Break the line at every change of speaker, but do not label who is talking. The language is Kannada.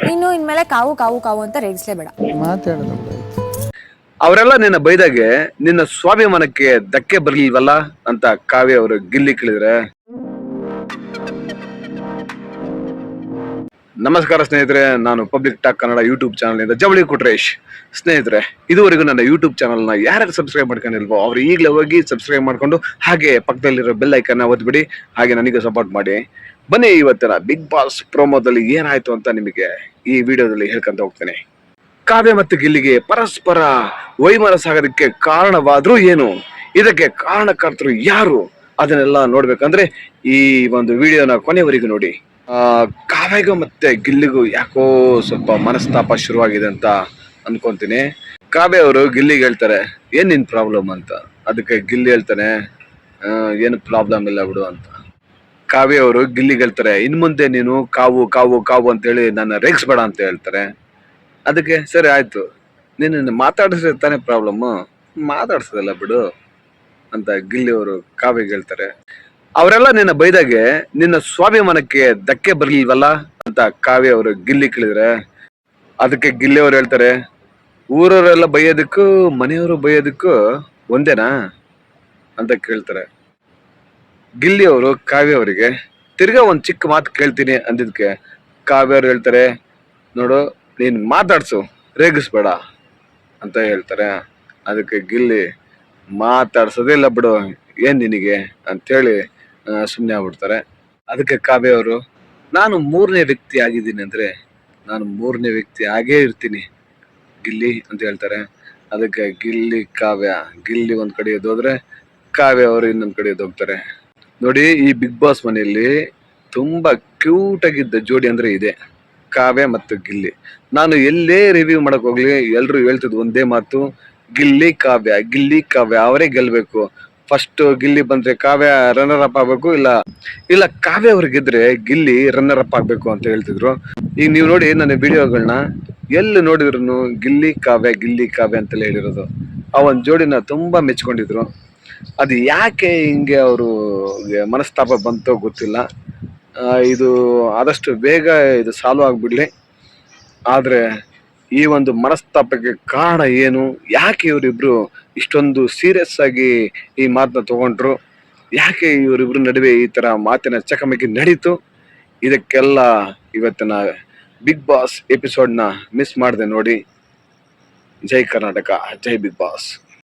ನೀನು ಇನ್ಮೇಲೆ ಕಾವು ಕಾವು ಕಾವು ಅಂತ ರೇಗಿಸ್ಲೇಬೇಡ.
ಮಾತಾಡೋದು
ಅವರೆಲ್ಲ ನಿನ್ನ ಬೈದಾಗೆ ನಿನ್ನ ಸ್ವಾಭಿಮಾನಕ್ಕೆ ಧಕ್ಕೆ ಬರ್ಲಿಲ್ವಲ್ಲ ಅಂತ ಕಾವ್ಯ ಅವರು ಗಿಲ್ಲಿ ಕೇಳಿದ್ರೆ. ನಮಸ್ಕಾರ ಸ್ನೇಹಿತರೆ, ನಾನು public talk Kannada YouTube channel ಇಂದ ಜವಳಿ ಕೊಟ್ರೇಶ್. ಸ್ನೇಹಿತರೆ, ಇದುವರೆಗೂ ನನ್ನ ಯೂಟ್ಯೂಬ್ ಚಾನಲ್ ನ ಯಾರ್ಯಾರು ಸಬ್ಸ್ಕ್ರೈಬ್ ಮಾಡ್ಕೊಂಡಿಲ್ವೋ ಅವ್ರು ಈಗಲೇ ಹೋಗಿ ಸಬ್ಸ್ಕ್ರೈಬ್ ಮಾಡ್ಕೊಂಡು ಹಾಗೆ ಪಕ್ಕದಲ್ಲಿರೋ ಬೆಲ್ ಐಕನ್ ಒತ್ಬಿಡಿ. ಹಾಗೆ ನನಗೆ ಸಪೋರ್ಟ್ ಮಾಡಿ. ಬನ್ನಿ ಇವತ್ತಿನ ಬಿಗ್ ಬಾಸ್ ಪ್ರೋಮೋದಲ್ಲಿ ಏನಾಯ್ತು ಅಂತ ನಿಮಗೆ ಈ ವಿಡಿಯೋದಲ್ಲಿ ಹೇಳ್ಕೊಂತ ಹೋಗ್ತೇನೆ. ಕಾವ್ಯ ಮತ್ತು ಗಿಲ್ಲಿಗೆ ಪರಸ್ಪರ ವೈಮನಸ್ಸಾಗೋದಕ್ಕೆ ಕಾರಣವಾದ್ರೂ ಏನು, ಇದಕ್ಕೆ ಕಾರಣಕರ್ತರು ಯಾರು, ಅದನ್ನೆಲ್ಲ ನೋಡ್ಬೇಕಂದ್ರೆ ಈ ಒಂದು ವಿಡಿಯೋನ ಕೊನೆವರೆಗೂ ನೋಡಿ. ಕಾವ್ಯಗೂ ಮತ್ತೆ ಗಿಲ್ಲಿಗೂ ಯಾಕೋ ಸ್ವಲ್ಪ ಮನಸ್ತಾಪ ಶುರುವಾಗಿದೆ ಅಂತ ಅನ್ಕೊಂತೀನಿ. ಕಾವ್ಯ ಅವರು ಗಿಲ್ಲಿಗೆ ಹೇಳ್ತಾರೆ ಏನ್ ನಿನ್ ಪ್ರಾಬ್ಲಮ್ ಅಂತ. ಅದಕ್ಕೆ ಗಿಲ್ಲಿ ಹೇಳ್ತಾನೆ ಏನು ಪ್ರಾಬ್ಲಮ್ ಇಲ್ಲ ಬಿಡು ಅಂತ. ಕಾವ್ಯ ಅವರು ಗಿಲ್ಲಿಗೆ ಹೇಳ್ತಾರೆ ಇನ್ ಮುಂದೆ ನೀನು ಕಾವು ಕಾವು ಕಾವು ಅಂತೇಳಿ ನನ್ನ ರೇಗಿಸ್ಬೇಡ ಅಂತ ಹೇಳ್ತಾರೆ. ಅದಕ್ಕೆ ಸರಿ ಆಯ್ತು, ನೀನು ಮಾತಾಡಿಸಿದ್ರೆ ತಾನೇ ಪ್ರಾಬ್ಲಮ್, ಮಾತಾಡ್ಸೋದಲ್ಲ ಬಿಡು ಅಂತ ಗಿಲ್ಲಿ ಅವರು ಕಾವ್ಯಗೆ ಹೇಳ್ತಾರೆ. ಅವರೆಲ್ಲ ನಿನ್ನ ಬೈದಾಗೆ ನಿನ್ನ ಸ್ವಾಭಿಮಾನಕ್ಕೆ ಧಕ್ಕೆ ಬರ್ಲಿಲ್ವಲ್ಲ ಅಂತ ಕಾವ್ಯ ಅವರು ಗಿಲ್ಲಿ ಕೇಳಿದ್ರೆ. ಅದಕ್ಕೆ ಗಿಲ್ಲಿ ಅವ್ರು ಹೇಳ್ತಾರೆ ಊರವರೆಲ್ಲ ಬೈಯೋದಕ್ಕೂ ಮನೆಯವರು ಬೈಯೋದಕ್ಕೂ ಒಂದೇನಾ ಅಂತ ಕೇಳ್ತಾರೆ. ಗಿಲ್ಲಿ ಅವರು ಕಾವ್ಯ ಅವರಿಗೆ ತಿರ್ಗಾ ಒಂದ್ ಚಿಕ್ಕ ಮಾತು ಕೇಳ್ತೀನಿ ಅಂದಿದ್ಕೆ ಕಾವ್ಯ ಅವ್ರು ಹೇಳ್ತಾರೆ ನೋಡು ನೀನ್ ಮಾತಾಡ್ಸು, ರೇಗಿಸ್ಬೇಡ ಅಂತ ಹೇಳ್ತಾರೆ. ಅದಕ್ಕೆ ಗಿಲ್ಲಿ ಮಾತಾಡ್ಸೋದೇ ಇಲ್ಲ ಬಿಡು ಏನ್ ನಿನಗೆ ಅಂತೇಳಿ ಸುಮ್ಮನೆ ಆಗ್ಬಿಡ್ತಾರೆ. ಅದಕ್ಕೆ ಕಾವ್ಯ ಅವರು ನಾನು 3ನೇ ವ್ಯಕ್ತಿ ಆಗಿದ್ದೀನಿ ಅಂದ್ರೆ ನಾನು 3ನೇ ವ್ಯಕ್ತಿ ಆಗೇ ಇರ್ತೀನಿ ಗಿಲ್ಲಿ ಅಂತ ಹೇಳ್ತಾರೆ. ಅದಕ್ಕೆ ಗಿಲ್ಲಿ ಒಂದ್ ಕಡೆ ಎದ್ದೋದ್ರೆ ಕಾವ್ಯ ಅವರು ಇನ್ನೊಂದ್ ಕಡೆ ಎದ್ದೋಗ್ತಾರೆ. ನೋಡಿ, ಈ ಬಿಗ್ ಬಾಸ್ ಮನೆಯಲ್ಲಿ ತುಂಬಾ ಕ್ಯೂಟ್ ಆಗಿದ್ದ ಜೋಡಿ ಅಂದ್ರೆ ಇದೆ, ಕಾವ್ಯ ಮತ್ತು ಗಿಲ್ಲಿ. ನಾನು ಎಲ್ಲೇ ರಿವ್ಯೂ ಮಾಡಕ್ ಹೋಗ್ಲಿ ಎಲ್ರು ಹೇಳ್ತಿದ್ ಒಂದೇ ಮಾತು, ಗಿಲ್ಲಿ ಕಾವ್ಯ ಅವರೇ ಗೆಲ್ಬೇಕು. ಫಸ್ಟ್ ಗಿಲ್ಲಿ ಬಂದ್ರೆ ಕಾವ್ಯ ರನ್ನರ್ ಅಪ್ ಆಗ್ಬೇಕು, ಇಲ್ಲ ಕಾವ್ಯ ಅವ್ರಿಗೆ ಗೆದ್ರೆ ಗಿಲ್ಲಿ ರನ್ನರ್ ಅಪ್ ಆಗ್ಬೇಕು ಅಂತ ಹೇಳ್ತಿದ್ರು. ಈಗ ನೀವು ನೋಡಿ ನನ್ನ ವಿಡಿಯೋಗಳನ್ನ ಎಲ್ಲಿ ನೋಡಿದ್ರು ಗಿಲ್ಲಿ ಕಾವ್ಯ ಅಂತಲೇ ಹೇಳಿರೋದು. ಆ ಒಂದ್ ಜೋಡಿನ ತುಂಬಾ ಮೆಚ್ಕೊಂಡಿದ್ರು. ಅದು ಯಾಕೆ ಹಿಂಗೆ ಅವರು ಮನಸ್ತಾಪ ಬಂತೋ ಗೊತ್ತಿಲ್ಲ. ಇದು ಆದಷ್ಟು ಬೇಗ ಇದು ಸಾಲ್ವ್ ಆಗ್ಬಿಡ್ಲಿ. ಆದ್ರೆ ಈ ಒಂದು ಮನಸ್ತಾಪಕ್ಕೆ ಕಾರಣ ಏನು, ಯಾಕೆ ಇವರಿಬ್ರು ಇಷ್ಟೊಂದು ಸೀರಿಯಸ್ ಆಗಿ ಈ ಮಾತನ್ನ ತಗೊಂಡ್ರು, ಯಾಕೆ ಇವರಿಬ್ರು ನಡುವೆ ಈ ತರ ಮಾತಿನ ಚಕಮಕಿ ನಡೀತು, ಇದಕ್ಕೆಲ್ಲ ಇವತ್ತಿನ ಬಿಗ್ ಬಾಸ್ ಎಪಿಸೋಡ್ನ ಮಿಸ್ ಮಾಡದೆ ನೋಡಿ. ಜೈ ಕರ್ನಾಟಕ, ಜೈ ಬಿಗ್ ಬಾಸ್.